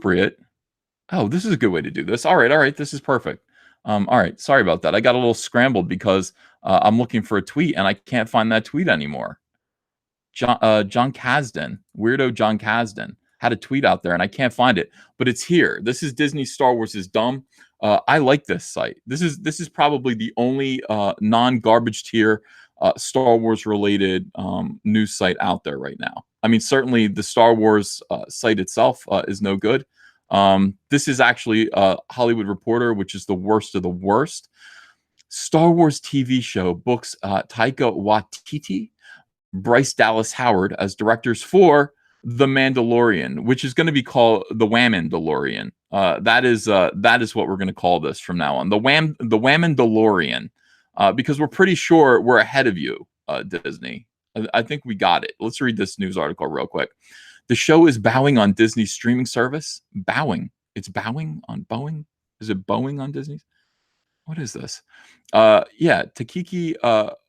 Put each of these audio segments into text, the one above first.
appropriate. Oh, this is a good way to do this. All right. This is perfect. All right. Sorry about that. I got a little scrambled because I'm looking for a tweet and I can't find that tweet anymore. Jon Kasdan, weirdo Jon Kasdan, had a tweet out there and I can't find it, but it's here. This is Disney Star Wars is dumb. I like this site. This is probably the only non-garbage tier Star Wars related news site out there right now. I mean, certainly the Star Wars site itself is no good. This is actually Hollywood Reporter, which is the worst of the worst. Star Wars TV show books Taika Waititi, Bryce Dallas Howard as directors for The Mandalorian, which is going to be called The WAMANDALORIan. That is what we're going to call this from now on. The WAMANDALORIan, because we're pretty sure we're ahead of you, Disney. I think we got it. Let's read this news article real quick. The show is bowing on Disney's streaming service. Bowing. It's bowing on Boeing. Is it Boeing on Disney's? What is this? Yeah, Takiki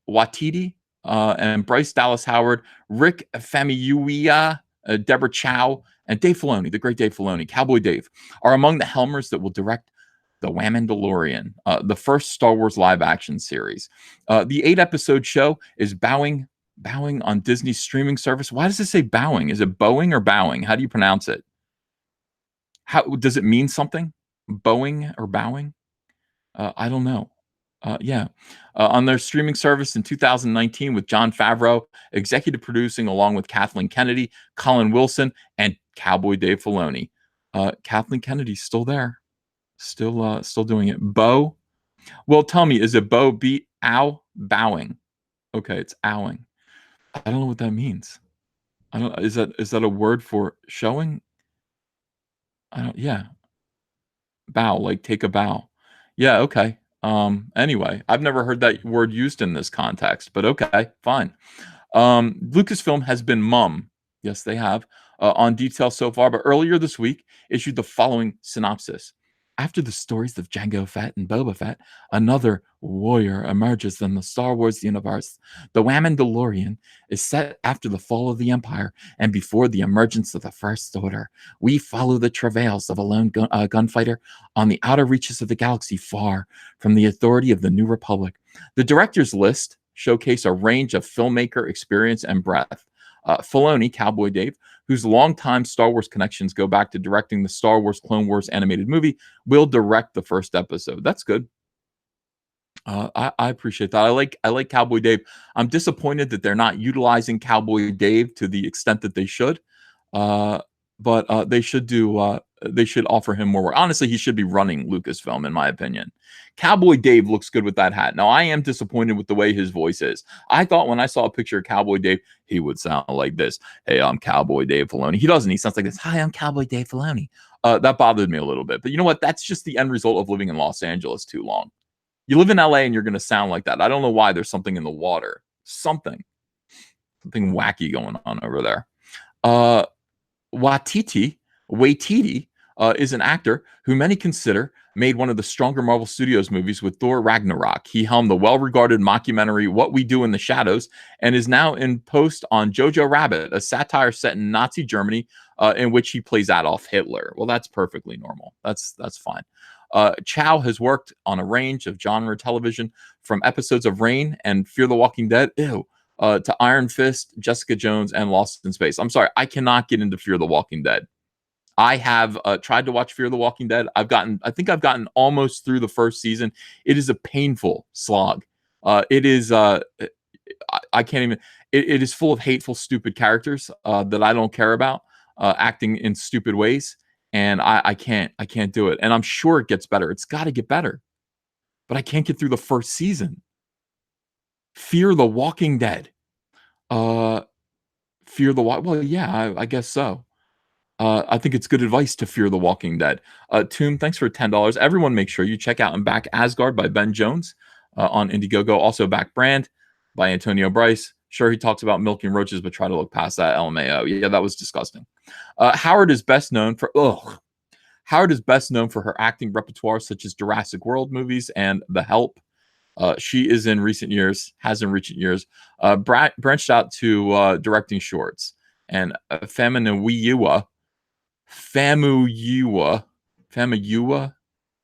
Watiti and Bryce Dallas Howard, Rick Famuyiwa, Deborah Chow, and Dave Filoni, the great Dave Filoni, Cowboy Dave, are among the helmers that will direct The WAMANDALORIan, the first Star Wars live-action series. The 8-episode show is bowing on Disney's streaming service. Why does it say bowing? Is it Boeing or bowing? How do you pronounce it? How does it mean something? Boeing or bowing? I don't know. On their streaming service in 2019 with Jon Favreau executive producing along with Kathleen Kennedy, Colin Wilson, and Cowboy Dave Filoni. Kathleen Kennedy's still there. Still doing it. Bo? Well, tell me, is it Bo bowing? Okay, it's owing. I don't know what that means. Is that a word for showing? Yeah. Bow, like take a bow. Yeah, okay. Anyway, I've never heard that word used in this context, but okay, fine. Lucasfilm has been mum. Yes, they have, on details so far, but earlier this week issued the following synopsis. After the stories of Jango Fett and Boba Fett, another warrior emerges in the Star Wars universe. The WAMANDALORIan is set after the fall of the Empire and before the emergence of the First Order. We follow the travails of a lone gunfighter on the outer reaches of the galaxy, far from the authority of the New Republic. The director's list showcase a range of filmmaker experience and breadth. Filoni, Cowboy Dave, whose longtime Star Wars connections go back to directing the Star Wars Clone Wars animated movie, will direct the first episode. That's good. I appreciate that. I like Cowboy Dave. I'm disappointed that they're not utilizing Cowboy Dave to the extent that they should. But they should do. They should offer him more work. Honestly, he should be running Lucasfilm, in my opinion. Cowboy Dave looks good with that hat. Now, I am disappointed with the way his voice is. I thought when I saw a picture of Cowboy Dave, he would sound like this. Hey, I'm Cowboy Dave Filoni. He doesn't. He sounds like this. Hi, I'm Cowboy Dave Filoni. That bothered me a little bit. But you know what? That's just the end result of living in Los Angeles too long. You live in LA and you're going to sound like that. I don't know why. There's something in the water. Something wacky going on over there. Waititi is an actor who many consider made one of the stronger Marvel Studios movies with Thor Ragnarok. He helmed the well-regarded mockumentary What We Do in the Shadows and is now in post on Jojo Rabbit, a satire set in Nazi Germany in which he plays Adolf Hitler. Well, that's perfectly normal. That's fine. Chow has worked on a range of genre television, from episodes of Reign and Fear the Walking Dead, to Iron Fist, Jessica Jones, and Lost in Space. I'm sorry, I cannot get into Fear the Walking Dead. I have tried to watch Fear the Walking Dead. I think I've gotten almost through the first season. It is a painful slog. It is. I can't even. It is full of hateful, stupid characters that I don't care about, acting in stupid ways, and I can't do it. And I'm sure it gets better. It's got to get better, but I can't get through the first season. Fear the Walking Dead. Well, yeah, I guess so. I think it's good advice to fear the Walking Dead. Tomb, thanks for $10. Everyone, make sure you check out and back Asgard by Ben Jones on Indiegogo. Also, back Brand by Antonio Bryce. Sure, he talks about milking roaches, but try to look past that. LMAO. Yeah, that was disgusting. Howard is best known for her acting repertoire, such as Jurassic World movies and The Help. She has in recent years branched out to directing shorts. And Famuyiwa Famuyiwa. Famuyiwa?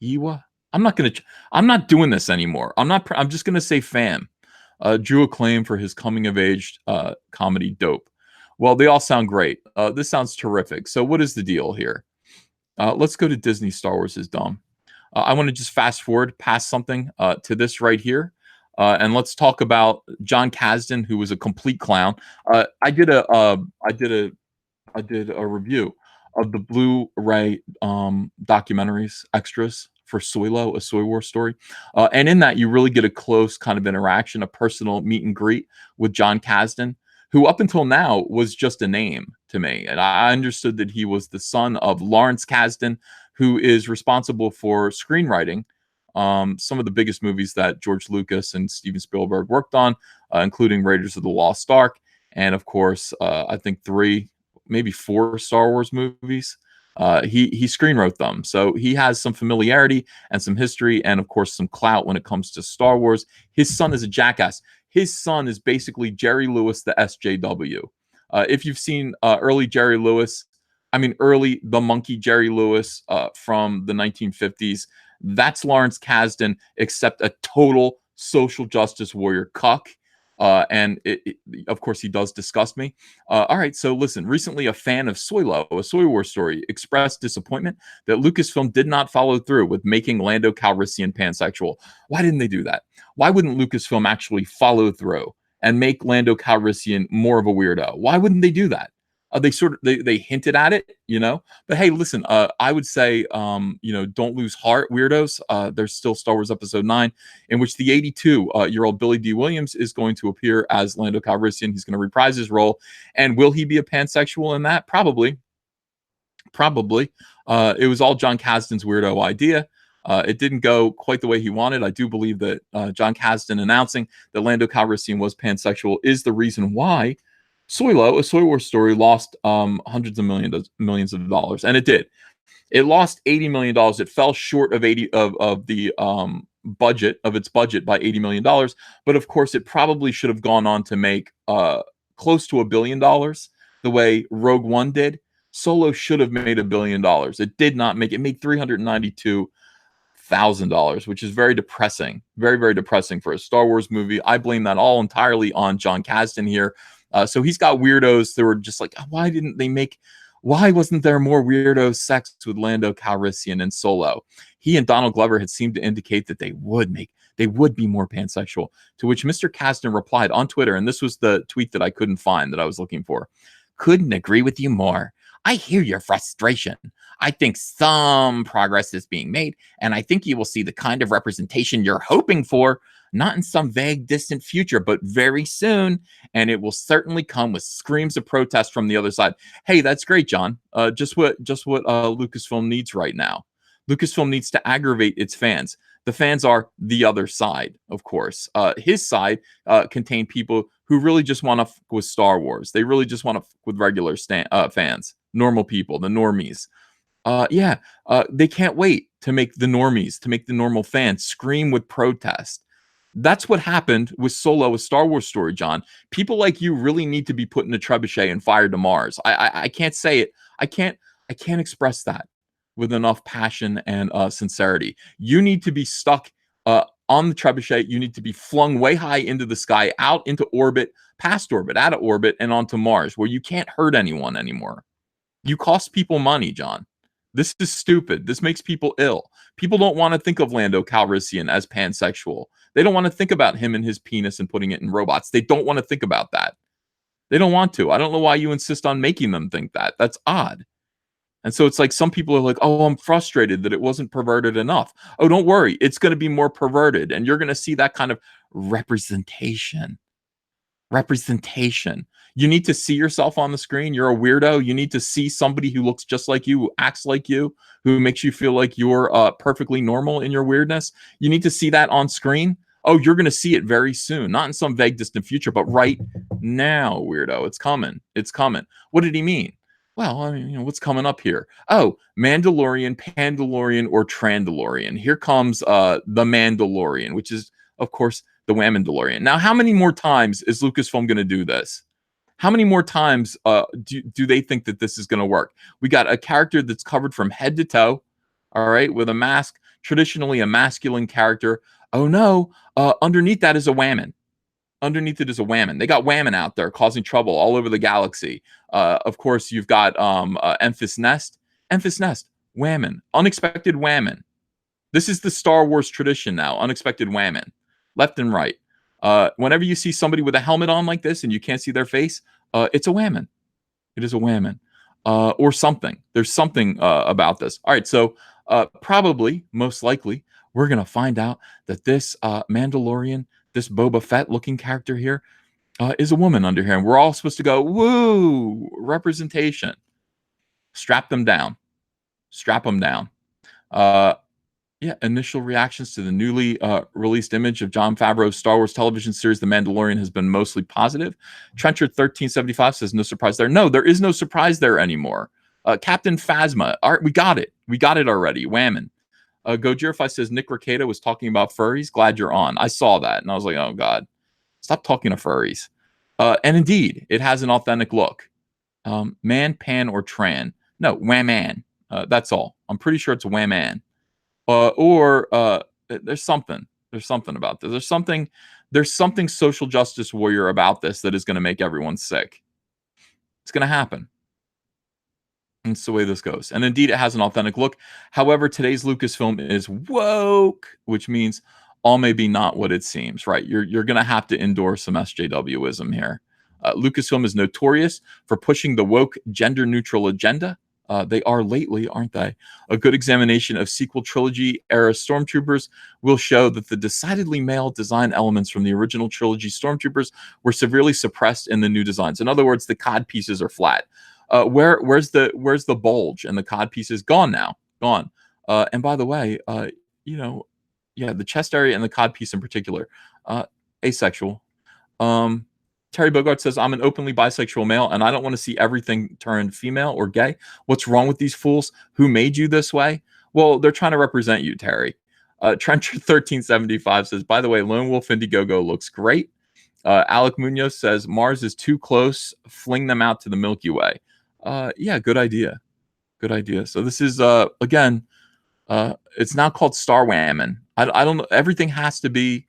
Yiwa? I'm not doing this anymore. I'm just gonna say Fam. Drew acclaim for his coming of age comedy Dope. Well, they all sound great. This sounds terrific. So what is the deal here? Let's go to Disney Star Wars is dumb. I want to just fast forward past something to this right here. And let's talk about Jon Kasdan, who was a complete clown. I did a review of the Blu-ray documentaries extras for Soylo, a Soy War story, and in that you really get a close kind of interaction, a personal meet and greet with Jon Kasdan, who up until now was just a name to me, and I understood that he was the son of Lawrence Kasdan, who is responsible for screenwriting some of the biggest movies that George Lucas and Steven Spielberg worked on, including Raiders of the Lost Ark, and of course, I think 3, maybe 4 Star Wars movies. He screenwrote them, so he has some familiarity and some history, and of course some clout when it comes to Star Wars. His son is a jackass. His son is basically Jerry Lewis, the SJW. If you've seen early Jerry Lewis, I mean early the monkey Jerry Lewis from the 1950s, that's Lawrence Kasdan, except a total social justice warrior cuck. And of course, he does disgust me. All right, so listen. Recently, a fan of Soylo, a Soy War story, expressed disappointment that Lucasfilm did not follow through with making Lando Calrissian pansexual. Why didn't they do that? Why wouldn't Lucasfilm actually follow through and make Lando Calrissian more of a weirdo? Why wouldn't they do that? They hinted at it, you know. But hey, listen, I would say, don't lose heart, weirdos. There's still Star Wars Episode 9, in which the 82-year-old Billy D. Williams is going to appear as Lando Calrissian. He's going to reprise his role, and will he be a pansexual in that? Probably. It was all Jon Kasdan's weirdo idea. It didn't go quite the way he wanted. I do believe that Jon Kasdan announcing that Lando Calrissian was pansexual is the reason why Soylo, a Soy War story, lost hundreds of millions of dollars, and it did. It lost $80 million. It fell short of the budget of its budget by $80 million. But of course, it probably should have gone on to make close to $1 billion, the way Rogue One did. Solo should have made $1 billion. It did not make it. Made $392,000, which is very depressing, very, very depressing for a Star Wars movie. I blame that all entirely on Jon Kasdan here. So he's got weirdos that were just like, why wasn't there more weirdo sex with Lando Calrissian and Solo? He and Donald Glover had seemed to indicate that they would be more pansexual, to which Mr. Kasdan replied on Twitter, and this was the tweet that I couldn't find that I was looking for. Couldn't agree with you more. I hear your frustration. I think some progress is being made, and I think you will see the kind of representation you're hoping for, not in some vague, distant future, but very soon, and it will certainly come with screams of protest from the other side. Hey, that's great, John. Just what Lucasfilm needs right now. Lucasfilm needs to aggravate its fans. The fans are the other side, of course. His side contained people who really just want to fuck with Star Wars. They really just want to fuck with regular fans, normal people, the normies. They can't wait to make the normies, to make the normal fans scream with protest. That's what happened with Solo, a Star Wars story, John. People like you really need to be put in a trebuchet and fired to Mars. I can't say it. I can't express that with enough passion and sincerity. You need to be stuck on the trebuchet. You need to be flung way high into the sky, out into orbit, past orbit, out of orbit, and onto Mars, where you can't hurt anyone anymore. You cost people money, John. This is stupid. This makes people ill. People don't want to think of Lando Calrissian as pansexual. They don't want to think about him and his penis and putting it in robots. They don't want to think about that. They don't want to. I don't know why you insist on making them think that. That's odd. And so it's like some people are like, oh, I'm frustrated that it wasn't perverted enough. Oh, don't worry. It's going to be more perverted. And you're going to see that kind of representation. You need to see yourself on the screen. You're a weirdo. You need to see somebody who looks just like you, who acts like you, who makes you feel like you're perfectly normal in your weirdness. You need to see that on screen. Oh, you're going to see it very soon. Not in some vague, distant future, but right now, weirdo. It's coming. It's coming. What did he mean? Well, I mean, what's coming up here? Oh, Mandalorian, Pandalorian, or Trandalorian. Here comes the Mandalorian, which is, of course, the WAMANDALORIAN. Now, how many more times is Lucasfilm going to do this? How many more times do they think that this is going to work? We got a character that's covered from head to toe, all right, with a mask, traditionally a masculine character. Oh no, underneath that is a whammon. Underneath it is a whammon. They got whammon out there causing trouble all over the galaxy. Of course, you've got Enfys Nest. Enfys Nest, whammon. Unexpected whammon. This is the Star Wars tradition now. Unexpected whammon. Left and right. Whenever you see somebody with a helmet on like this and you can't see their face, it's a whammon. It is a whammon. Or something. There's something about this. All right, so probably, most likely, we're going to find out that this Mandalorian, this Boba Fett looking character here, is a woman under here. And we're all supposed to go, woo, representation. Strap them down. Strap them down. Yeah, initial reactions to the newly released image of Jon Favreau's Star Wars television series, The Mandalorian, has been mostly positive. Trenchard1375 says, no surprise there. No, there is no surprise there anymore. Captain Phasma, all right, we got it. We got it already. Whammon. Gojirify says, Nick Recato was talking about furries. Glad you're on. I saw that, and I was like, oh, God. Stop talking to furries. And indeed, it has an authentic look. Man, pan, or tran. No, whaman. That's all. I'm pretty sure it's whaman. There's something about this. There's something social justice warrior about this that is going to make everyone sick. It's going to happen. And it's the way this goes. And indeed, it has an authentic look. However, today's Lucasfilm is woke, which means all may be not what it seems, right? You're going to have to endorse some SJWism here. Lucasfilm is notorious for pushing the woke gender-neutral agenda. They are lately, aren't they? A good examination of sequel trilogy era stormtroopers will show that the decidedly male design elements from the original trilogy stormtroopers were severely suppressed in the new designs. In other words, the cod pieces are flat. Where's the bulge? And the cod piece is gone now. Gone. And by the way, the chest area and the cod piece in particular, asexual. Terry Bogart says, I'm an openly bisexual male, and I don't want to see everything turned female or gay. What's wrong with these fools? Who made you this way? Well, they're trying to represent you, Terry. Trencher1375 says, by the way, Lone Wolf Indiegogo looks great. Alec Munoz says, Mars is too close. Fling them out to the Milky Way. Yeah, good idea. Good idea. So this is, again, it's now called Star Whammon. I don't know. Everything has to be.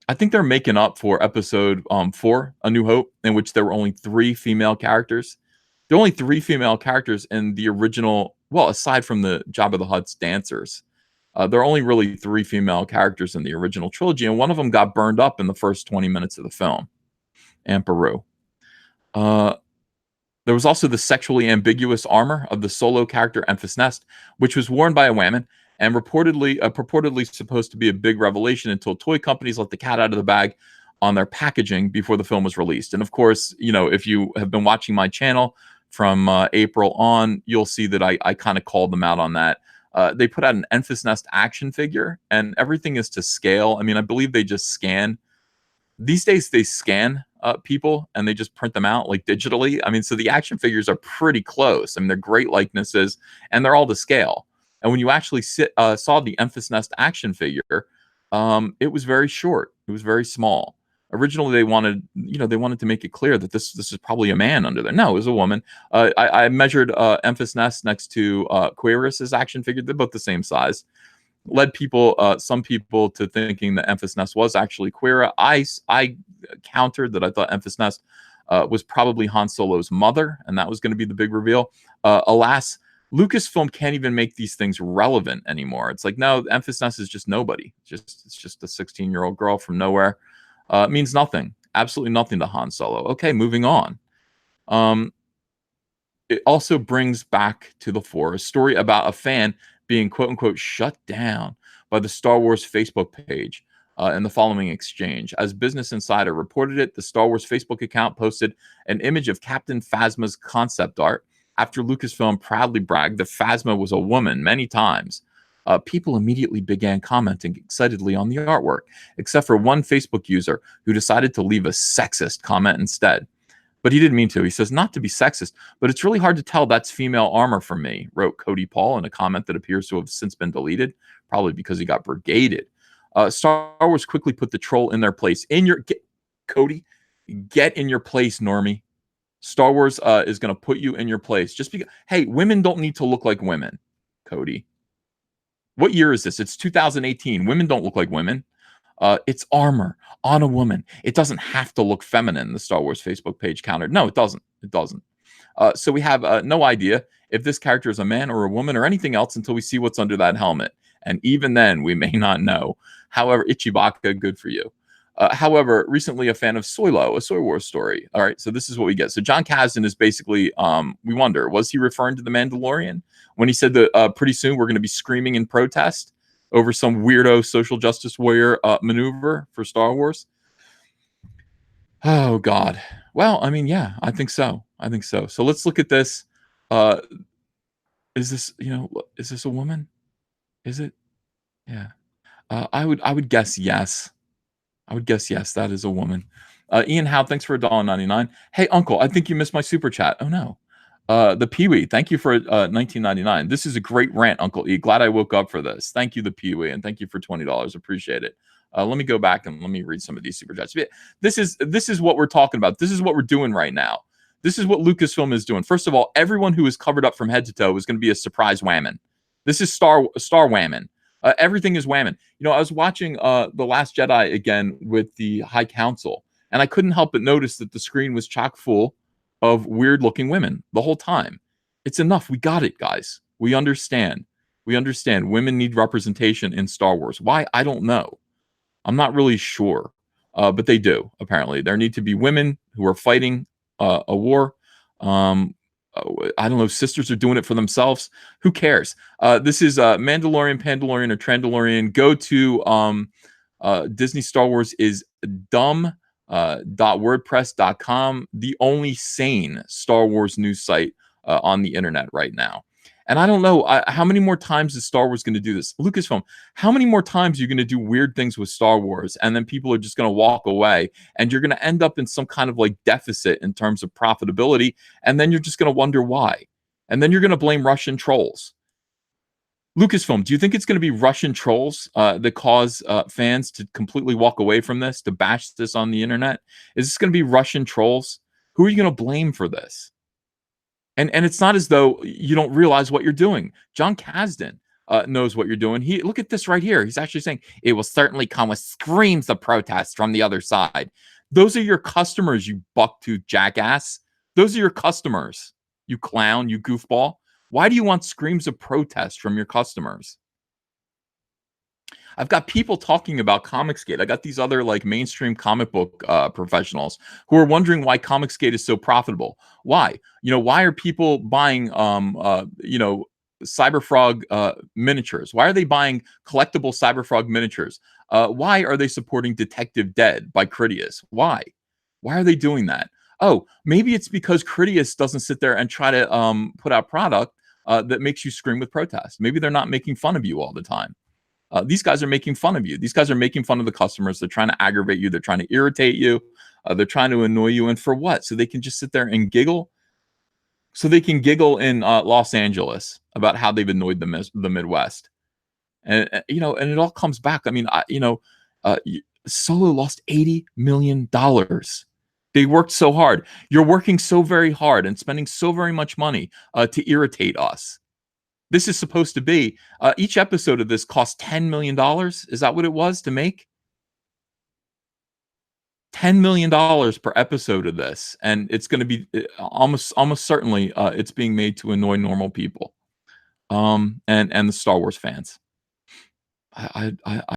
I think they're making up for episode 4, A New Hope, in which there were only 3 female characters. There are only 3 female characters in the original, well, aside from the Jabba the Hutt's dancers. There are only really 3 female characters in the original trilogy, and one of them got burned up in the first 20 minutes of the film. And Peru. There was also the sexually ambiguous armor of the solo character Enfys Nest, which was worn by a whammon, and purportedly supposed to be a big revelation until toy companies let the cat out of the bag on their packaging before the film was released. And of course, if you have been watching my channel from April on, you'll see that I kind of called them out on that. They put out an Enfys Nest action figure, and everything is to scale. I mean, I believe they just scan. These days, they scan people, and they just print them out like digitally. I mean, so the action figures are pretty close. I mean, they're great likenesses, and they're all to scale. And when you actually saw the Enfys Nest action figure, it was very short. It was very small. Originally, they wanted to make it clear that this is probably a man under there. No, it was a woman. I measured Enfys Nest next to Queerus's action figure. They're both the same size. Led some people to thinking that Enfys Nest was actually Queera. I countered that I thought Enfys Nest was probably Han Solo's mother, and that was going to be the big reveal. Alas, Lucasfilm can't even make these things relevant anymore. It's like, no, Enfys Nest is just nobody. It's just a 16-year-old girl from nowhere. It means nothing. Absolutely nothing to Han Solo. Okay, moving on. It also brings back to the fore a story about a fan being quote-unquote shut down by the Star Wars Facebook page in the following exchange. As Business Insider reported it, the Star Wars Facebook account posted an image of Captain Phasma's concept art after Lucasfilm proudly bragged that Phasma was a woman many times. People immediately began commenting excitedly on the artwork, except for one Facebook user who decided to leave a sexist comment instead. But he didn't mean to. He says, not to be sexist, but it's really hard to tell that's female armor from me, wrote Cody Paul in a comment that appears to have since been deleted, probably because he got brigaded. Star Wars quickly put the troll in their place. Cody, get in your place, Normie. Star Wars is going to put you in your place just because. Hey, women don't need to look like women, Cody. What year is this? It's 2018. Women don't look like women. It's armor on a woman. It doesn't have to look feminine. The Star Wars Facebook page countered. No, it doesn't. It doesn't. So we have no idea if this character is a man or a woman or anything else until we see what's under that helmet. And even then, we may not know. However, Ichibaka, good for you. However, recently a fan of Soylo, a Soy Wars story. All right, so this is what we get. So John Kasdan is basically, we wonder, was he referring to the Mandalorian when he said that pretty soon we're going to be screaming in protest over some weirdo social justice warrior maneuver for Star Wars? Oh God. Well, I mean, yeah, I think so. I think so. So let's look at this. Uh, is this, is this a woman? Is it? Yeah. I would guess yes. I would guess yes, that is a woman. Ian Howe, thanks for $1.99. Hey, Uncle, I think you missed my super chat. Oh no. The Peewee, thank you for 19.99. This is a great rant, Uncle E. Glad I woke up for this. Thank you, the Peewee, and thank you for $20. Appreciate it. Let me go back and let me read some of these super chats. This is what we're talking about. This is what we're doing right now. This is what Lucasfilm is doing. First of all, everyone who is covered up from head to toe is going to be a surprise whammon. This is Star whammon. Everything is whammon. I was watching The Last Jedi again with the High Council, and I couldn't help but notice that the screen was chock full of weird-looking women the whole time. It's enough. We got it, guys. We understand. We understand. Women need representation in Star Wars. Why? I don't know. I'm not really sure, but they do, apparently. There need to be women who are fighting a war. I don't know, sisters are doing it for themselves. Who cares? This is Mandalorian, Pandalorian, or Trandalorian. Go to Disney Star Wars is dumb. .wordpress.com, the only sane Star Wars news site on the internet right now. And I don't know how many more times is Star Wars going to do this. Lucasfilm, how many more times are you going to do weird things with Star Wars and then people are just going to walk away and you're going to end up in some kind of like deficit in terms of profitability, and then you're just going to wonder why. And then you're going to blame Russian trolls. Lucasfilm, do you think it's going to be Russian trolls that cause fans to completely walk away from this, to bash this on the internet? Is this going to be Russian trolls? Who are you going to blame for this? And it's not as though you don't realize what you're doing. John Kasdan knows what you're doing. Look at this right here. He's actually saying it will certainly come with screams of protest from the other side. Those are your customers, you bucktooth jackass. Those are your customers, you clown, you goofball. Why do you want screams of protest from your customers? I've got people talking about Comicsgate. I got these other like mainstream comic book professionals who are wondering why Comicsgate is so profitable. Why? Why are people buying Cyberfrog miniatures? Why are they buying collectible Cyberfrog miniatures? Why are they supporting Detective Dead by Critias? Why? Why are they doing that? Oh, maybe it's because Critias doesn't sit there and try to put out product that makes you scream with protest. Maybe they're not making fun of you all the time. These guys are making fun of you. These guys are making fun of the customers. They're trying to aggravate you. They're trying to irritate you. They're trying to annoy you. And for what? So they can just sit there and giggle? So they can giggle in Los Angeles about how they've annoyed the Midwest. And and it all comes back. I mean, Solo lost $80 million. They worked so hard. You're working so very hard and spending so very much money to irritate us. This is supposed to be, each episode of this cost $10 million. Is that what it was to make? $10 million per episode of this. And it's going to be almost certainly it's being made to annoy normal people and the Star Wars fans. I